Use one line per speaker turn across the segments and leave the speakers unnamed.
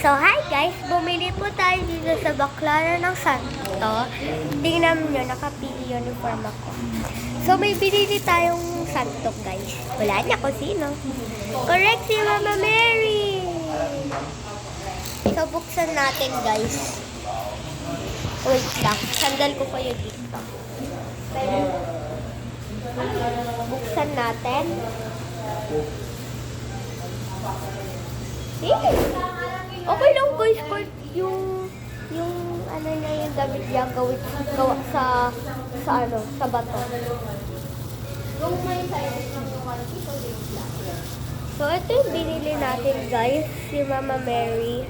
So, hi guys! Bumili po tayo dito sa Baclaran ng Santo. Tingnan nyo, naka-uniform ako. So, may binili tayong Santo, guys. Wala niya kung sino. Correct, si Mama Mary! So, buksan natin, guys. Wait lang. Sandal ko kayo dito. Buksan natin. Okay lang guys, kahit yung ano niya, yung gamit niya gawa sa bato. So ito yung binili natin guys, si Mama Mary.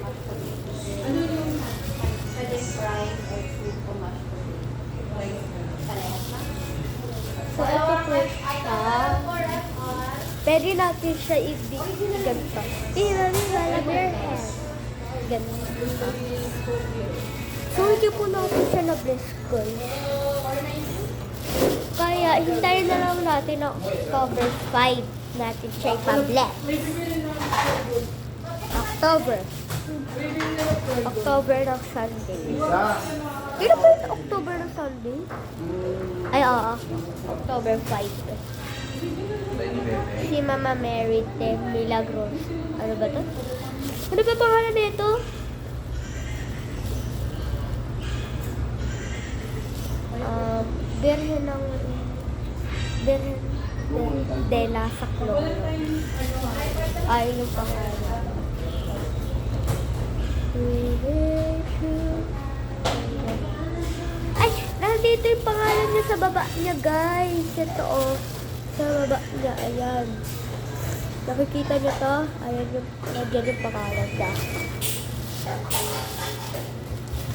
So ito po siya. Pwede natin siya ganito. Ilalagay your hair. Ganito. So, hindi po natin siya na-bless, guys. Kaya, hintayin na lang natin na October 5 natin siya ipa-bless. October ng Sunday. Kailan ba yung October ng Sunday? Ay, oo. October 5. Si Mama Mary de Milagros. Ano ba to? Ano ba pangalan nito? Birhen de la Saclong. Ay, yung pangalan. Ay, nandito yung pangalan niya sa baba niya, guys. Ito, oh. Sa baba niya, ayan. Nakikita niyo to? Ayan yung pangalan niya.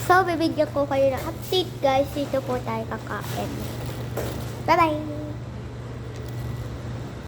So, bibigyan ko kayo ng update, guys. Dito po tayo kakain. Bye-bye!